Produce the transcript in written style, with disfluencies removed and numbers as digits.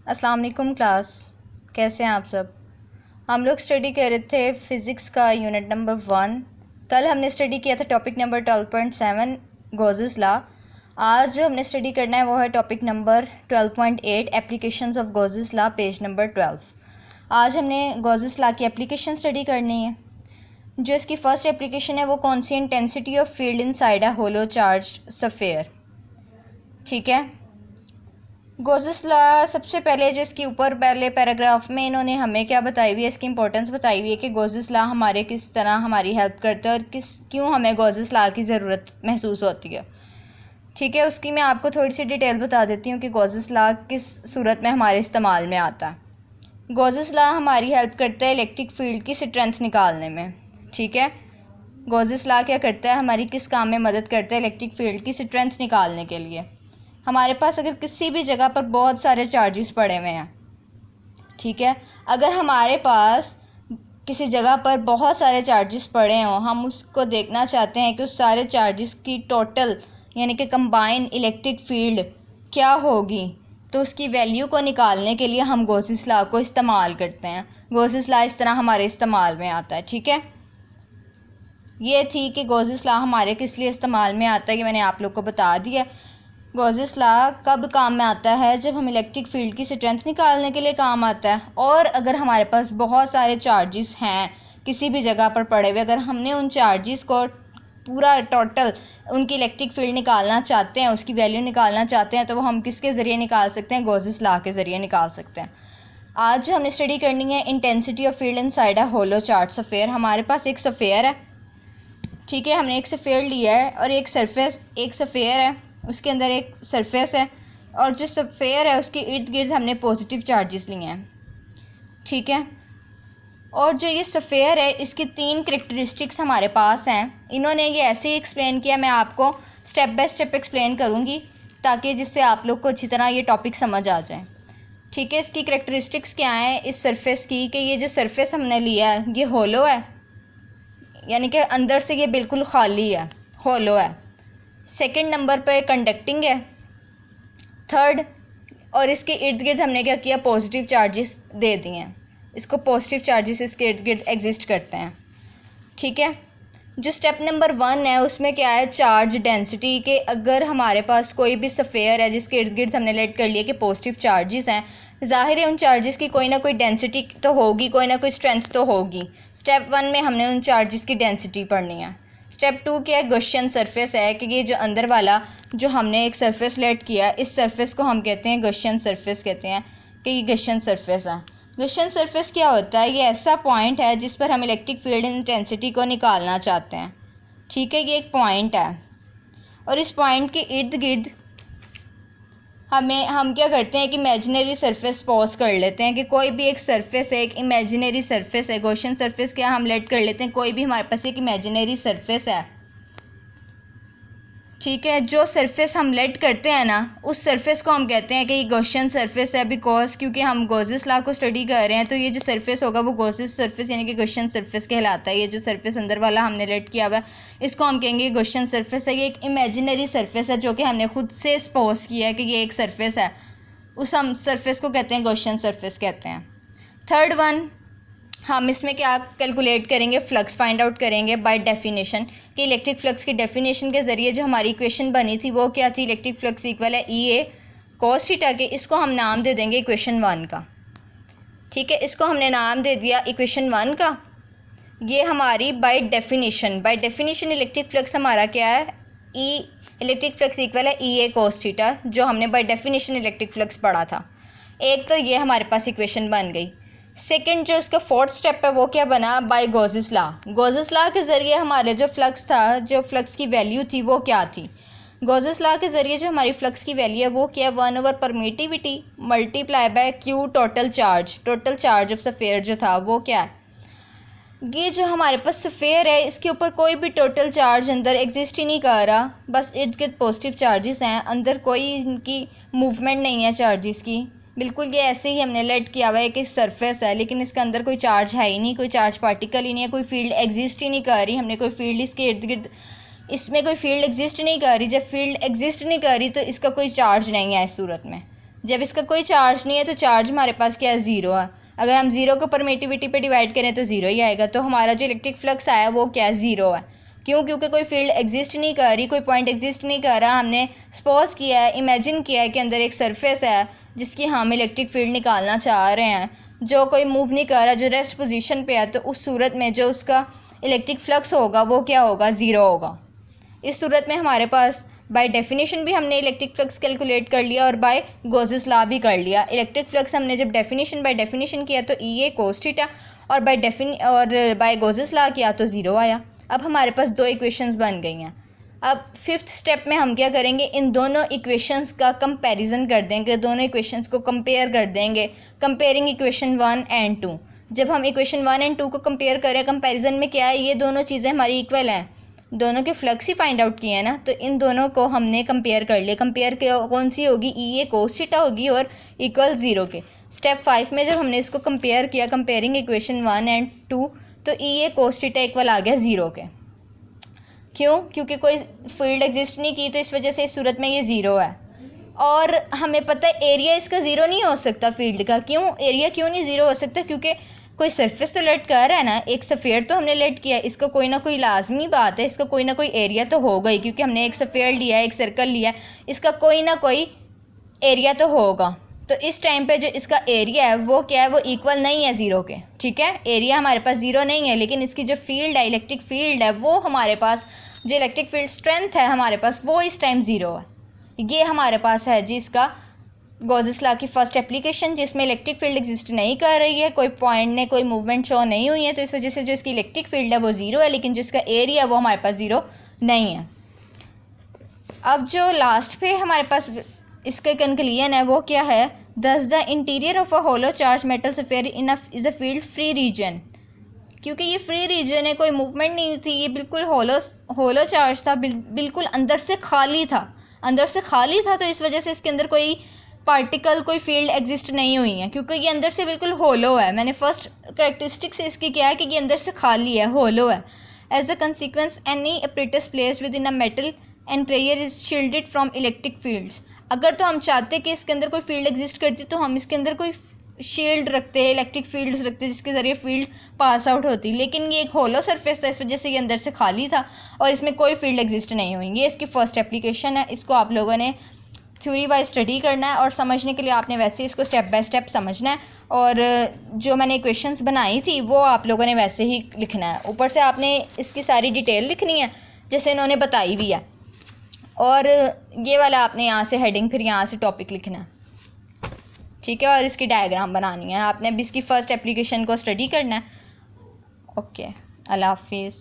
अस्सलाम वालेकुम क्लास, कैसे हैं आप सब। हम लोग स्टडी कर रहे थे फ़िज़िक्स का यूनिट नंबर 1। कल हमने स्टडी किया था टॉपिक नंबर 12.7 गॉसेस लॉ। आज जो हमने स्टडी करना है वो है topic number 12.8 applications of Gauss's law, page number 12। आज हमने गॉसेस लॉ की एप्लीकेशन स्टडी करनी है। जो इसकी फ़र्स्ट एप्लीकेशन है वो कौन सी, intensity of field inside a hollow charged sphere. ठीक है, गॉसेस लॉ सबसे पहले जो इसके ऊपर पहले पैराग्राफ में इन्होंने हमें क्या बताई हुई है, इसकी इंपॉर्टेंस बताई हुई है कि गॉसेस लॉ हमारे किस तरह हमारी हेल्प करता है और क्यों हमें गॉसेस लॉ की ज़रूरत महसूस होती है। ठीक है, उसकी मैं आपको थोड़ी सी डिटेल बता देती हूँ कि गॉसेस लॉ किस सूरत में हमारे इस्तेमाल में आता है। गॉसेस लॉ हमारी हेल्प करता है इलेक्ट्रिक फील्ड की स्ट्रेंथ निकालने में। ठीक है, गॉसेस लॉ क्या करता है, हमारी किस काम में मदद करता है, इलेक्ट्रिक फील्ड की स्ट्रेंथ निकालने के लिए। हमारे पास अगर किसी भी जगह पर बहुत सारे चार्जेस पड़े हुए हैं, ठीक है, अगर हमारे पास किसी जगह पर बहुत सारे चार्जेस पड़े हों, हम उसको देखना चाहते हैं कि उस सारे चार्जेस की टोटल यानी कि कंबाइन इलेक्ट्रिक फील्ड क्या होगी, तो उसकी वैल्यू को निकालने के लिए हम गॉसेस लॉ को इस्तेमाल करते हैं। गॉसेस लॉ इस तरह हमारे इस्तेमाल में आता है। ठीक है, ये थी कि गॉसेस लॉ हमारे किस लिए इस्तेमाल में आता है, ये मैंने आप लोग को बता दिया। गॉसेस लॉ कब काम में आता है, जब हम इलेक्ट्रिक फील्ड की स्ट्रेंथ निकालने के लिए काम आता है। और अगर हमारे पास बहुत सारे चार्जेस हैं किसी भी जगह पर पड़े हुए, अगर हमने उन चार्जेस को पूरा टोटल उनकी इलेक्ट्रिक फील्ड निकालना चाहते हैं, उसकी वैल्यू निकालना चाहते हैं, तो वो हम किसके ज़रिए निकाल सकते हैं, गॉसेस लॉ के ज़रिए निकाल सकते हैं। आज जो हमने स्टडी करनी है intensity of field inside a hollow charge sphere. हमारे पास एक स्फीयर है, ठीक है, हमने एक स्फीयर लिया है और एक सरफेस, एक स्फीयर है, उसके अंदर एक सरफेस है और जो स्फीयर है उसके इर्द गिर्द हमने पॉजिटिव चार्जेस लिए हैं। ठीक है, और जो ये स्फीयर है इसकी 3 करैक्टरिस्टिक्स हमारे पास हैं। इन्होंने ये ऐसे ही एक्सप्लेन किया, मैं आपको स्टेप बाय स्टेप एक्सप्लेन करूँगी ताकि जिससे आप लोग को अच्छी तरह ये टॉपिक समझ आ जाए। ठीक है, इसकी करैक्टरिस्टिक्स क्या हैं इस सरफेस की, कि ये जो सरफेस हमने लिया है ये होलो है, यानी कि अंदर से ये बिल्कुल खाली है, होलो है। सेकंड नंबर पर कंडक्टिंग है। थर्ड, और इसके इर्द गिर्द हमने क्या किया, पॉजिटिव चार्जेस दे दिए हैं, इसको पॉजिटिव चार्जेस इसके इर्द गिर्द एग्जिस्ट करते हैं। ठीक है, जो स्टेप नंबर 1 है उसमें क्या है, चार्ज डेंसिटी के। अगर हमारे पास कोई भी स्फीयर है जिसके इर्द गिर्द हमने लेट कर लिया कि पॉजिटिव चार्जेस हैं, ज़ाहिर है उन चार्जेस की कोई ना कोई डेंसिटी तो होगी, कोई ना कोई स्ट्रेंथ तो होगी। स्टेप 1 में हमने उन चार्जेस की डेंसिटी पढ़नी है। स्टेप 2 क्या है, गॉसियन सरफेस है, कि ये जो अंदर वाला जो हमने एक सरफेस लेट किया, इस सरफेस को हम कहते हैं गॉसियन सरफेस, कहते हैं कि ये गॉसियन सरफेस है। गॉसियन सरफेस क्या होता है, ये ऐसा पॉइंट है जिस पर हम इलेक्ट्रिक फील्ड इंटेंसिटी को निकालना चाहते हैं। ठीक है, ये एक पॉइंट है और इस पॉइंट के इर्द गिर्द हम क्या करते हैं कि इमेजिनरी सरफेस पॉज कर लेते हैं, कि कोई भी एक सरफेस है, एक इमेजिनरी सरफेस है। गॉसियन सरफेस क्या हम लेट कर लेते हैं, कोई भी हमारे पास एक इमेजिनरी सरफेस है। ठीक है, जो सरफेस हम लेट करते हैं ना, उस सरफेस को हम कहते हैं कि ये गॉसियन सरफेस है, बिकॉज क्योंकि हम गॉसेस लॉ को स्टडी कर रहे हैं, तो ये जो सरफेस होगा वो गॉसेस सरफेस यानी कि गॉसियन सरफेस कहलाता है। ये जो सरफेस अंदर वाला हमने लेट किया हुआ है इसको हम कहेंगे गॉसियन सरफेस है। ये एक इमेजिनरी सरफेस है जो कि हमने खुद से सपोज किया है कि ये एक सरफेस है, उस हम सरफेस को कहते हैं गॉसियन सरफेस कहते हैं। थर्ड वन, हम इसमें क्या कैलकुलेट करेंगे, फ्लक्स फाइंड आउट करेंगे बाय डेफिनेशन, कि इलेक्ट्रिक फ्लक्स की डेफिनेशन के ज़रिए जो हमारी इक्वेशन बनी थी वो क्या थी, इलेक्ट्रिक फ्लक्स इक्वल है EA cos थीटा के। इसको हम नाम दे देंगे इक्वेशन 1 का। ठीक है, इसको हमने नाम दे दिया इक्वेशन 1 का। ये हमारी बाय डेफिनेशन इलेक्ट्रिक फ्लक्स हमारा क्या है, इलेक्ट्रिक फ्लक्स इक्वल है EA cos थीटा, जो हमने बाय डेफिनेशन इलेक्ट्रिक फ्लक्स पढ़ा था। एक तो ये हमारे पास इक्वेशन बन गई। सेकंड जो इसका फोर्थ स्टेप है वो क्या बना, by Gauss's law. Gauss's law के ज़रिए हमारे जो फ्लक्स था, जो फ्लक्स की वैल्यू थी वो क्या थी, गॉसेस लॉ के ज़रिए जो हमारी फ्लक्स की वैल्यू है वो क्या है, 1/परमिटिविटी multiply by Q total charge of sphere जो था वो क्या है। ये जो हमारे पास स्फीयर है इसके ऊपर कोई भी टोटल चार्ज अंदर एग्जिस्ट ही नहीं कर रहा, बस इर्द गिर्द पॉजिटिव चार्जेस हैं, अंदर कोई इनकी मूवमेंट नहीं है चार्जेस की। बिल्कुल ये ऐसे ही हमने लेट किया हुआ है कि सरफेस है, लेकिन इसके अंदर कोई चार्ज है ही नहीं, कोई चार्ज पार्टिकल ही नहीं है, कोई फील्ड एग्जिस्ट ही नहीं कर रही। हमने कोई फील्ड इसके इर्द गिर्द, इसमें कोई फील्ड एग्जिस्ट नहीं कर रही। जब फील्ड एग्जिस्ट नहीं कर रही तो इसका कोई चार्ज नहीं है इस सूरत में। जब इसका कोई चार्ज नहीं है तो चार्ज हमारे पास क्या है, ज़ीरो है। अगर हम ज़ीरो को परमिटिविटी पे डिवाइड करें तो ज़ीरो ही आएगा। तो हमारा जो इलेक्ट्रिक फ्लक्स आया वो क्या है, ज़ीरो है। क्यों? क्योंकि कोई फील्ड एग्जिस्ट नहीं कर रही, कोई पॉइंट एग्जिस्ट नहीं कर रहा। हमने सपोज किया है, इमेजिन किया है कि अंदर एक सरफेस है जिसकी हम इलेक्ट्रिक फील्ड निकालना चाह रहे हैं, जो कोई मूव नहीं कर रहा, जो रेस्ट पोजीशन पे है। तो उस सूरत में जो उसका इलेक्ट्रिक फ्लक्स होगा वो क्या होगा, ज़ीरो होगा। इस सूरत में हमारे पास बाय डेफिनेशन भी हमने इलेक्ट्रिक फ्लक्स कैलकुलेट कर लिया और बाय गॉसेस लॉ भी कर लिया। इलेक्ट्रिक फ्लक्स हमने जब बाय डेफिनेशन किया तो ई ए कोस थीटा, और बाय गॉसेस लॉ किया तो ज़ीरो आया। अब हमारे पास दो इक्वेशंस बन गई हैं। अब फिफ्थ स्टेप में हम क्या करेंगे, इन दोनों इक्वेशंस का कंपैरिजन कर देंगे, दोनों इक्वेशंस को कंपेयर कर देंगे। Comparing equation 1 and 2। जब हम इक्वेशन 1 एंड 2 को कंपेयर करें, कंपैरिजन में क्या है, ये दोनों चीज़ें हमारी इक्वल हैं, दोनों के फ्लक्स ही फाइंड आउट किए हैं ना, तो इन दोनों को हमने कंपेयर कर लिया। कंपेयर कौन सी होगी, ई ए कोस थीटा होगी और इक्वल ज़ीरो के। स्टेप 5 में जब हमने इसको कंपेयर किया, कंपेयरिंग इक्वेशन 1 एंड 2, तो ई ए कोस थीटा इक्वल आ गया ज़ीरो के। क्यों? क्योंकि कोई फील्ड एग्जिस्ट नहीं की, तो इस वजह से इस सूरत में ये ज़ीरो है। और हमें पता है एरिया इसका ज़ीरो नहीं हो सकता फील्ड का। क्यों एरिया क्यों नहीं ज़ीरो हो सकता? क्योंकि कोई सरफेस तो लेट कर रहा है ना, एक सफ़ेयर तो हमने लेट किया, इसका कोई ना कोई लाजमी बात है, इसका कोई ना कोई एरिया तो होगा ही, क्योंकि हमने एक सफ़ेयर लिया है, एक सर्कल लिया है, इसका कोई ना कोई एरिया तो होगा। तो इस टाइम पे जो इसका एरिया है वो क्या है, वो इक्वल नहीं है ज़ीरो के। ठीक है, एरिया हमारे पास ज़ीरो नहीं है, लेकिन इसकी जो फील्ड है, इलेक्ट्रिक फील्ड है, वो हमारे पास जो इलेक्ट्रिक फील्ड स्ट्रेंथ है हमारे पास, वो इस टाइम ज़ीरो है। ये हमारे पास है जी इसका गॉसेस लॉ की फर्स्ट एप्लीकेशन, जिसमें इलेक्ट्रिक फील्ड एग्जिस्ट नहीं कर रही है, कोई पॉइंट ने कोई मूवमेंट शो नहीं हुई है, तो इस वजह से जो इसकी इलेक्ट्रिक फील्ड है वो ज़ीरो है, लेकिन जो इसका एरिया है वो हमारे पास ज़ीरो नहीं है। अब जो लास्ट पे हमारे पास इसका कंक्लूजन है वो क्या है, thus the interior of a hollow charge metal sphere is a field free region. क्योंकि ये फ्री रीजन है, कोई मूवमेंट नहीं थी, ये बिल्कुल होलो चार्ज था, बिल्कुल अंदर से खाली था, तो इस वजह से इसके अंदर कोई पार्टिकल, कोई फील्ड एग्जिस्ट नहीं हुई है, क्योंकि ये अंदर से बिल्कुल होलो है। मैंने फर्स्ट करेक्टरिस्टिक से इसकी क्या है कि ये अंदर से खाली है, होलो है। As a consequence any apparatus placed within a metal interior is shielded from electric fields. अगर तो हम चाहते कि इसके अंदर कोई फील्ड एग्जिस्ट करती तो हम इसके अंदर कोई शील्ड रखते हैं, इलेक्ट्रिक फील्ड्स रखते हैं, जिसके ज़रिए फील्ड पास आउट होती, लेकिन ये एक होलो सरफेस था, इस वजह से ये अंदर से खाली था और इसमें कोई फील्ड एग्जिस्ट नहीं हुई। ये इसकी फर्स्ट एप्लीकेशन है। इसको आप लोगों ने थ्योरी वाइज स्टडी करना है, और समझने के लिए आपने वैसे इसको स्टेप बाय स्टेप समझना है, और जो मैंने इक्वेशंस बनाई थी वो आप लोगों ने वैसे ही लिखना है। ऊपर से आपने इसकी सारी डिटेल लिखनी है जैसे इन्होंने बताई हुई है, और ये वाला आपने यहाँ से हेडिंग, फिर यहाँ से टॉपिक लिखना है। ठीक है, और इसकी डायग्राम बनानी है। आपने अभी इसकी फ़र्स्ट एप्लीकेशन को स्टडी करना है। ओके, अल्लाह हाफिज़।